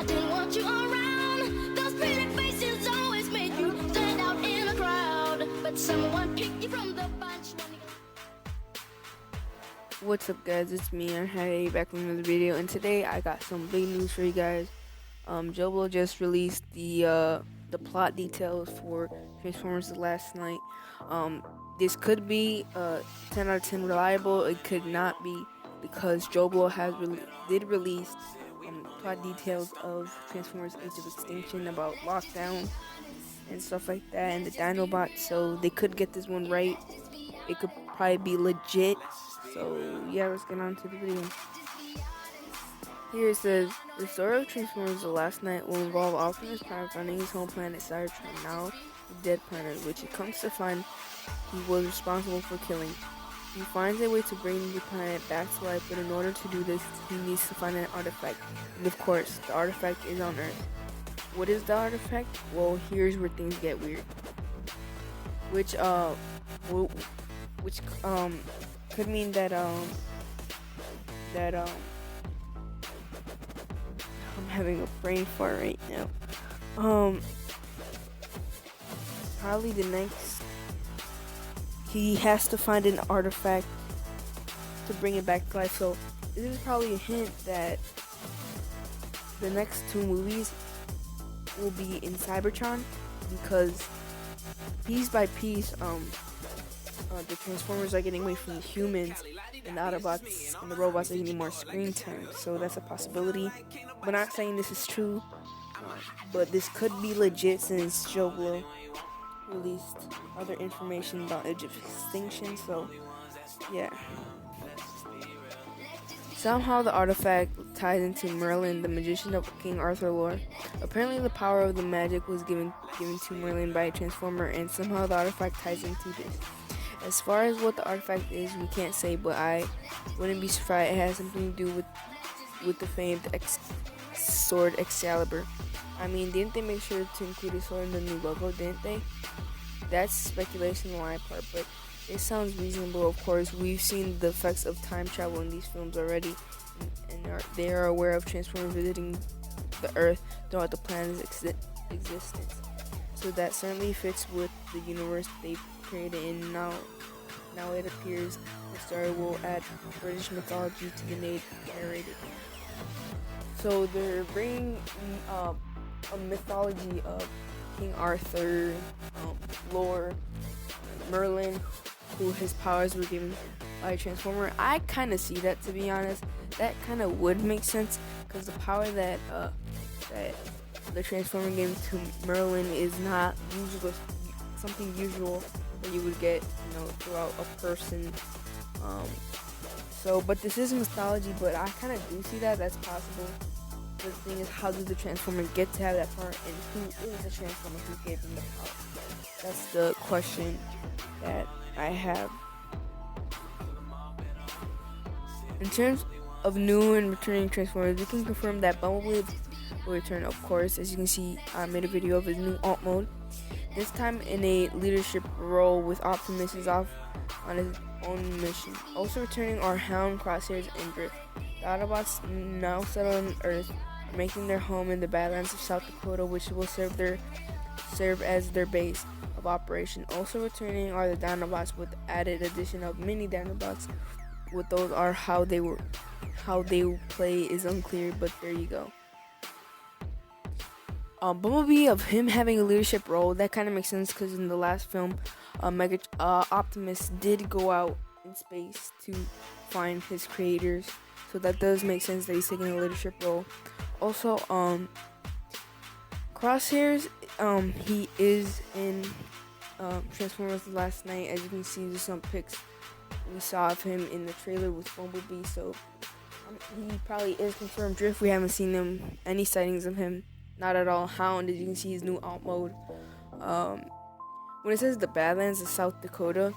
I didn't want you around. Those pretty faces always made you stand out in a crowd. But someone picked you from the bunch. What's up, guys? It's me, Harry, back with another video, and today I got some big news for you guys. Joblo just released the plot details for Transformers last night. This could be 10 out of 10 reliable. It could not be, because Joblo did release plot details of Transformers Age of Extinction about lockdown and stuff like that, and the Dinobots. So they could get this one right. It could probably be legit. So yeah, let's get on to the video. Here it says, the story of Transformers The Last Night will involve Optimus Prime finding his home planet Cybertron, now the dead planet, which he comes to find he was responsible for killing. He finds a way to bring the planet back to life, but in order to do this, he needs to find an artifact. And of course, the artifact is on Earth. What is the artifact? Well, here's where things get weird. Which could mean that I'm having a brain fart right now. Probably the next, he has to find an artifact to bring it back to life. So this is probably a hint that the next two movies will be in Cybertron, because piece by piece, the Transformers are getting away from the humans, and the Autobots and the robots are getting more screen time. So that's a possibility. We're not saying this is true, but this could be legit, since Joblo released other information about Age of Extinction. So yeah. Somehow the artifact ties into Merlin, the magician of King Arthur lore. Apparently the power of the magic was given to Merlin by a Transformer, and somehow the artifact ties into this. As far as what the artifact is, we can't say, but I wouldn't be surprised it has something to do with the famed sword Excalibur. I mean, didn't they make sure to include a sword in the new logo, didn't they? That's speculation on my part, but it sounds reasonable. Of course, we've seen the effects of time travel in these films already, and they are aware of Transformers visiting the Earth throughout the planet's existence. So that certainly fits with the universe they've created, and now it appears the story will add British mythology to the narrated. So they're bringing a mythology of King Arthur, lore, Merlin, who his powers were given by a Transformer. I kind of see that, to be honest. That kind of would make sense, because the power that the Transformer gave to Merlin is not something usual that you would get, throughout a person. But this is mythology, but I kind of do see that that's possible. The thing is, how did the Transformer get to have that power, and who is the Transformer who gave him the power? That's the question that I have. In terms of new and returning Transformers, we can confirm that Bumblebee will return, of course. As you can see, I made a video of his new alt mode. This time in a leadership role, with Optimus is off on his own mission. Also returning are Hound, Crosshairs, and Drift. The Autobots, now settled on Earth, are making their home in the Badlands of South Dakota, which will serve as their base of operation. Also returning are the Dinobots, with added addition of mini Dinobots. What those are, how they play is unclear, but there you go. Bumblebee, of him having a leadership role, that kind of makes sense, because in the last film, Optimus did go out in space to find his creators, so that does make sense that he's taking a leadership role. Also, Crosshairs, he is in Transformers Last Night. As you can see, there's some pics we saw of him in the trailer with Bumblebee, so he probably is confirmed. Drift, we haven't seen any sightings of him. Not at all. Hound, as you can see, his new alt mode. When it says the Badlands of South Dakota,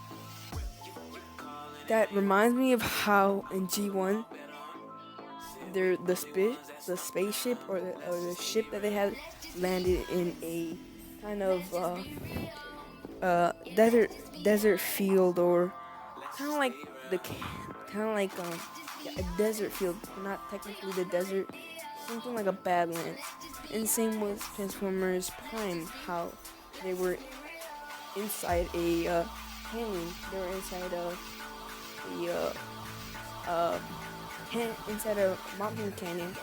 that reminds me of how in G1, the spaceship or the ship that they had landed in a kind of desert field, or kind of like a desert field, not technically the desert. something like a Badlands. And same with Transformers Prime, how they were inside a canyon. They were inside inside a mountain canyon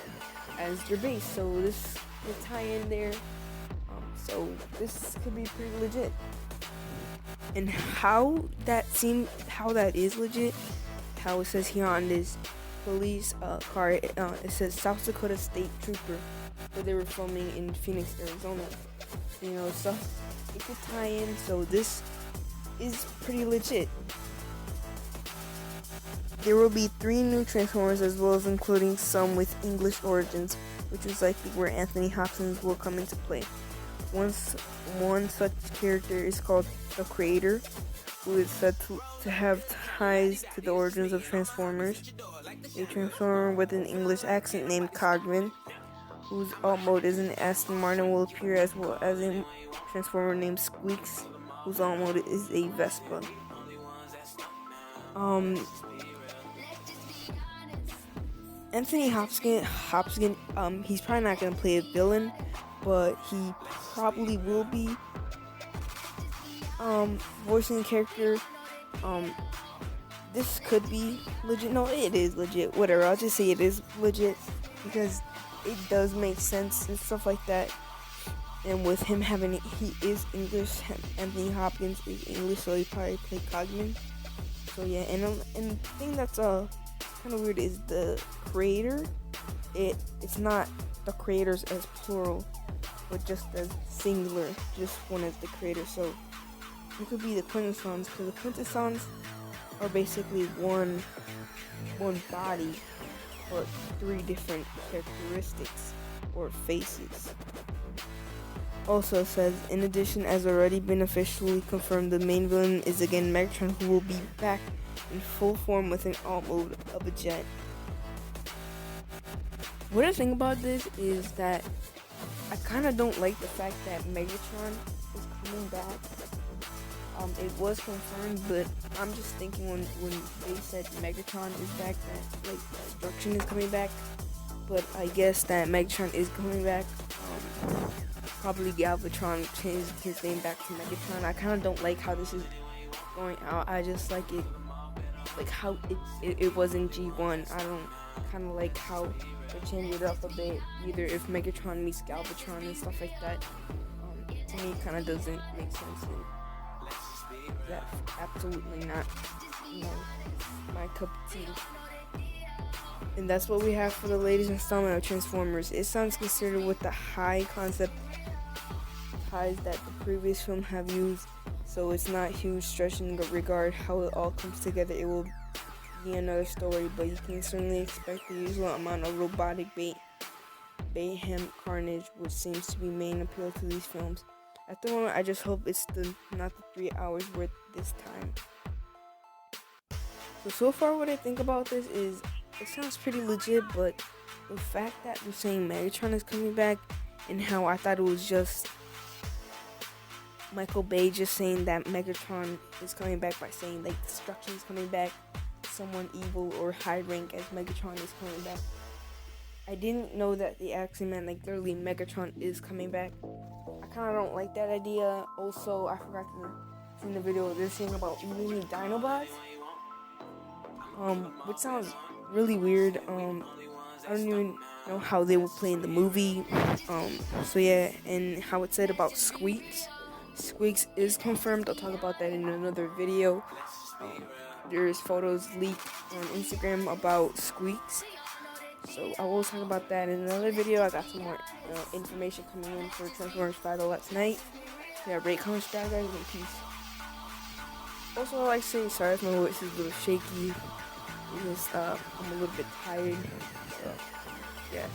as their base. So this could tie in there. So this could be pretty legit. And how that is legit, how it says here on this police car, it says South Dakota State Trooper, where they were filming in Phoenix, Arizona. You know, stuff it could tie in. So this is pretty legit. There will be 3 new Transformers, as well as including some with English origins, which is likely where Anthony Hopkins will come into play. One such character is called the Creator, who is said to have ties to the origins of Transformers. A Transformer with an English accent named Cogman, whose alt mode is an Aston Martin, will appear, as well as a Transformer named Squeaks, whose alt mode is a Vespa. Anthony Hopkins, he's probably not gonna play a villain, but he probably will be voicing the character. This could be legit. No, it is legit. Whatever, I'll just say it is legit because it does make sense and stuff like that. And with him he is English. Anthony Hopkins is English, so he probably played Cogman. So yeah, and the thing that's kind of weird is the Creator. It's not the creators as plural, but just as singular, just one as the Creator. So it could be the Quintessons, because the Quintessons are basically one body, but 3 different characteristics or faces. Also says, in addition, as already been officially confirmed, the main villain is again Megatron, who will be back in full form with an alt mode of a jet. What I think about this is that I kind of don't like the fact that Megatron is coming back. It was confirmed, but I'm just thinking when they said Megatron is back, that like Destruction is coming back. But I guess that Megatron is coming back. Probably Galvatron changed his name back to Megatron. I kind of don't like how this is going out. I just like it, like how it was in G1. I don't kind of like how they changed it up a bit. Either if Megatron meets Galvatron and stuff like that. To me, kind of doesn't make sense. And that's absolutely not, my cup of tea. And that's what we have for the latest installment of Transformers. It sounds considered with the high concept ties that the previous film have used, so it's not huge stretch in regard how it all comes together. It will be another story, but you can certainly expect the usual amount of robotic mayhem carnage, which seems to be main appeal to these films. At the moment, I just hope it's not the 3 hours worth this time. So far what I think about this is, it sounds pretty legit, but the fact that they're saying Megatron is coming back, and how I thought it was just Michael Bay just saying that Megatron is coming back by saying like Destruction is coming back, someone evil or high rank as Megatron is coming back. I didn't know that they actually meant like literally Megatron is coming back. I kind of don't like that idea. Also, I forgot to see in the video they're saying about mini Dinobots, which sounds really weird. I don't even know how they will play in the movie. So yeah, and how it said about Squeaks. Squeaks is confirmed. I'll talk about that in another video. There's photos leaked on Instagram about Squeaks, so I will talk about that in another video. I got some more information coming in for Transformers 5 a lot tonight. Yeah, rate, comment, subscribe, guys, and peace. Also, I like to say sorry if my voice is a little shaky, because I'm a little bit tired. So, yeah.